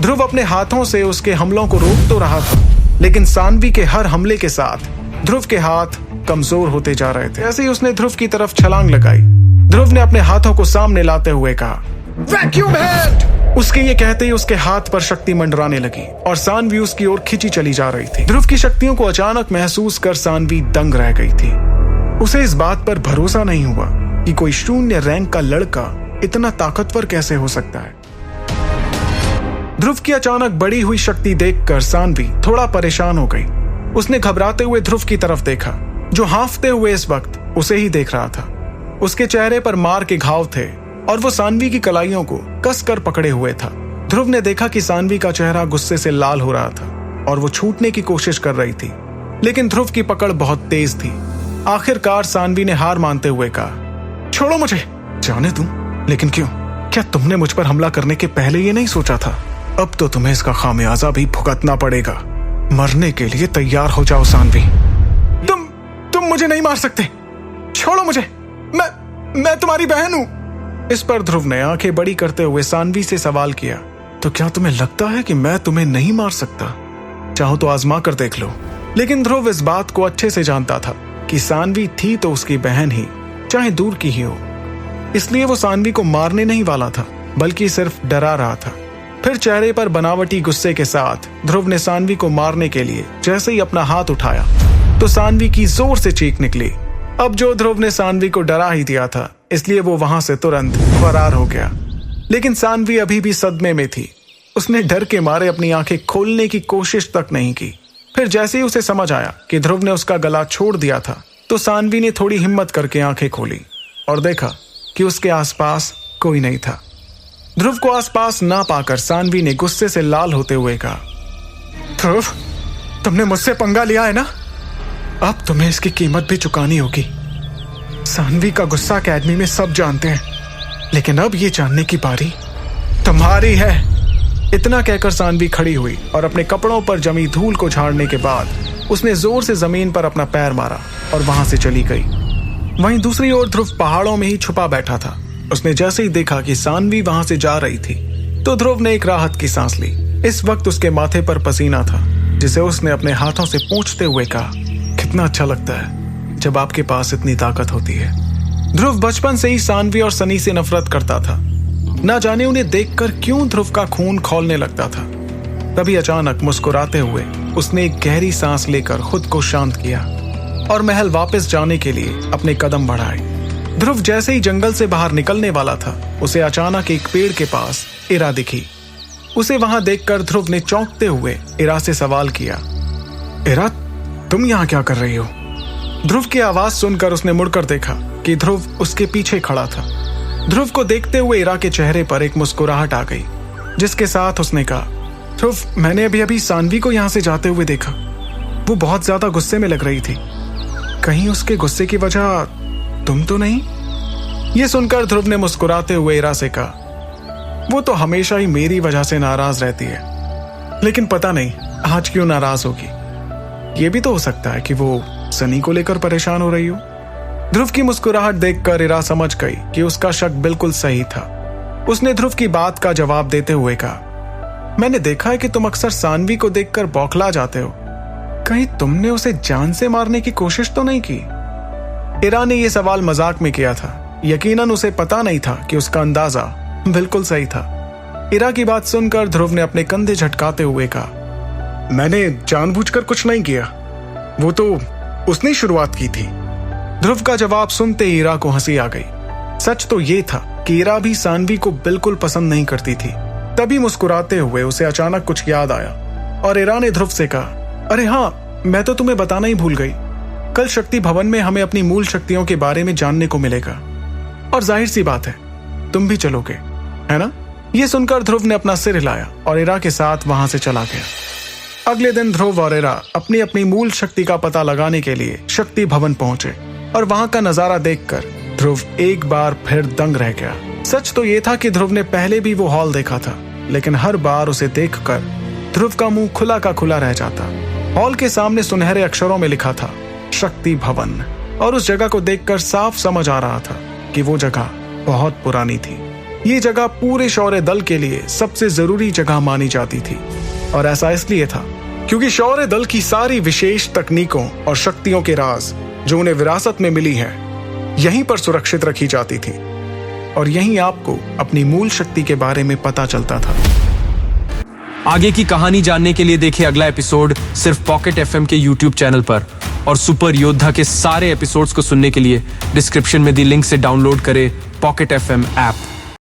ध्रुव अपने हाथों से उसके हमलों को रोक तो रहा था, लेकिन सानवी के हर हमले के साथ ध्रुव के हाथ कमजोर होते जा रहे थे। ऐसे ही उसने ध्रुव की तरफ छलांग लगाई। ध्रुव ने अपने हाथों को सामने लाते हुए कहा, वैक्यूम हैंड। उसके ये कहते ही उसके हाथ पर शक्ति मंडराने लगी और सानवी उसकी ओर खींची चली जा रही थी। ध्रुव की शक्तियों को अचानक महसूस कर सानवी दंग रह गई थी। उसे इस बात पर भरोसा नहीं हुआ कि कोई शून्य रैंक का लड़का इतना ताकतवर कैसे हो सकता है। ध्रुव की अचानक बढ़ी हुई शक्ति देखकर सानवी थोड़ा परेशान हो गई। उसने घबराते हुए ध्रुव की तरफ देखा, जो हांफते हुए इस वक्त उसे ही देख रहा था। उसके चेहरे पर मार के घाव थे और वो सानवी की कलाइयों को कसकर पकड़े हुए था। ध्रुव ने देखा कि सानवी का चेहरा गुस्से से लाल हो रहा था और वो छूटने की कोशिश कर रही थी, लेकिन ध्रुव की पकड़ बहुत तेज थी। आखिरकार सानवी ने हार मानते हुए कहा, छोड़ो मुझे। जाने दूं? लेकिन क्यों? क्या तुमने मुझ पर हमला करने के पहले ये नहीं सोचा था? अब तो तुम्हें इसका खामियाजा भी भुगतना पड़ेगा। मरने के लिए तैयार हो जाओ सानवी। तुम मुझे नहीं मार सकते, छोड़ो मुझे। मैं तुम्हारी बहन हूं। इस पर ध्रुव ने आंखें बड़ी करते हुए सानवी से सवाल किया, तो क्या तुम्हें लगता है कि मैं तुम्हें नहीं मार सकता? चाहो तो आजमा कर देख लो। लेकिन ध्रुव इस बात को अच्छे से जानता था कि सानवी थी तो उसकी बहन ही, चाहे दूर की ही हो। इसलिए वो सानवी को मारने नहीं वाला था, बल्कि सिर्फ डरा रहा था। फिर चेहरे पर बनावटी गुस्से के साथ ध्रुव ने सानवी को मारने के लिए जैसे ही अपना हाथ उठाया तो सानवी की जोर से चीख निकली। अब जो ध्रुव ने सानवी को डरा ही दिया था, इसलिए वो वहां से तुरंत फरार हो गया। लेकिन सानवी अभी भी सदमे में थी। उसने डर के मारे अपनी आंखें खोलने की कोशिश तक नहीं की। फिर जैसे ही उसे समझ आया कि ध्रुव ने उसका गला छोड़ दिया था, तो सानवी ने थोड़ी हिम्मत करके आंखें खोली और देखा कि उसके आसपास कोई नहीं था। ध्रुव को आसपास ना पाकर सानवी ने गुस्से से लाल होते हुए कहा, ध्रुव, तुमने मुझसे पंगा लिया है ना? अब तुम्हें इसकी कीमत भी चुकानी होगी। सानवी का गुस्सा अकेडमी में सब जानते हैं, लेकिन अब ये जानने की बारी तुम्हारी है। इतना कहकर सानवी खड़ी हुई और अपने कपड़ों पर जमी धूल को झाड़ने के बाद उसने जोर से जमीन पर अपना पैर मारा और वहां से चली गई। वहीं दूसरी ओर ध्रुव पहाड़ों में ही छुपा बैठा था। उसने जैसे ही देखा कि सानवी वहां से जा रही थी, तो ध्रुव ने एक राहत की सांस ली। इस वक्त उसके माथे पर पसीना था, जिसे उसने अपने हाथों से पोंछते हुए कहा, कितना अच्छा लगता है जब आपके पास इतनी ताकत होती है। ध्रुव बचपन से ही सानवी और सनी से नफरत करता था। ना जाने उन्हें देखकर क्यों ध्रुव का खून खौलने लगता था। तभी अचानक मुस्कुराते हुए उसने एक गहरी सांस लेकर खुद को शांत किया और महल वापस जाने के लिए अपने कदम बढ़ाए। ध्रुव जैसे ही जंगल से बाहर निकलने वाला था, उसे अचानक एक पेड़ के पास इरा दिखी। उसे वहां देखकर ध्रुव ने चौंकते हुए इरा से सवाल किया, इरा, तुम यहाँ क्या कर रही हो? ध्रुव की आवाज सुनकर उसने मुड़कर देखा कि ध्रुव उसके पीछे खड़ा था। ध्रुव को देखते हुए इरा के चेहरे पर एक मुस्कुराहट आ गई, जिसके साथ उसने कहा, ध्रुव, मैंने अभी अभी सानवी को यहाँ से जाते हुए देखा। वो बहुत ज्यादा गुस्से में लग रही थी। कहीं उसके गुस्से की वजह तुम तो नहीं? ये सुनकर ध्रुव ने मुस्कुराते हुए इरा से कहा, वो तो हमेशा ही मेरी वजह से नाराज रहती है, लेकिन पता नहीं आज क्यों नाराज होगी। ये भी तो हो सकता है कि वो सनी को लेकर परेशान हो रही हो। ध्रुव की मुस्कुराहट देखकर इरा समझ गई कि उसका शक बिल्कुल सही था। उसने ध्रुव की बात का जवाब देते हुए कहा, मैंने देखा है कि तुम अक्सर सानवी को देखकर बौखला जाते हो। कहीं तुमने उसे जान से मारने की कोशिश तो नहीं की? इरा ने यह सवाल मजाक में किया था। यकीनन उसे पता नहीं था कि उसका अंदाजा बिल्कुल सही था। इरा की बात सुनकर ध्रुव ने अपने कंधे झटकाते हुए कहा, मैंने जानबूझकर कुछ नहीं किया, वो तो उसने शुरुआत की थी। ध्रुव का जवाब सुनते ही इरा को हंसी आ गई। सच तो ये था कि इरा भी सानवी को बिल्कुल पसंद नहीं करती थी। तभी मुस्कुराते हुए उसे अचानक कुछ याद आया और इरा ने ध्रुव से कहा, अरे हाँ, मैं तो तुम्हें बताना ही भूल गई। कल शक्ति भवन में हमें अपनी मूल शक्तियों के बारे में जानने को मिलेगा और जाहिर सी बात है तुम भी चलोगे, है ना? ये सुनकर ध्रुव ने अपना सिर हिलाया और इरा के साथ वहां से चला गया। अगले दिन ध्रुव और इरा अपनी अपनी मूल शक्ति का पता लगाने के लिए शक्ति भवन पहुंचे और वहां का नजारा देखकर ध्रुव एक बार फिर दंग रह गया। सच तो ये था कि ध्रुव ने पहले भी वो हॉल देखा था, लेकिन हर बार उसे देखकर ध्रुव का मुंह खुला का खुला रह जाता। हॉल के सामने सुनहरे अक्षरों में लिखा था शक्ति भवन, और उस जगह को देखकर साफ समझ आ रहा था कि वो जगह बहुत पुरानी थी। ये जगह पूरे शौर्य दल के लिए सबसे जरूरी जगह मानी जाती थी, और ऐसा इसलिए था क्योंकि शौर्य दल की सारी विशेष तकनीकों और शक्तियों के राज जो उन्हें विरासत में मिली हैं, यहीं पर सुरक्षित रखी जाती थी, और यहीं आपको अपनी मूल शक्ति के बारे में पता चलता था। आगे की कहानी जानने के लिए देखिए अगला एपिसोड सिर्फ पॉकेट एफएम के यूट्यूब चैनल पर, और सुपर योद्धा के सारे एपिसोड्स को सुनने के लिए डिस्क्रिप्शन में दी लिंक से डाउनलोड करें पॉकेट एफएम ऐप।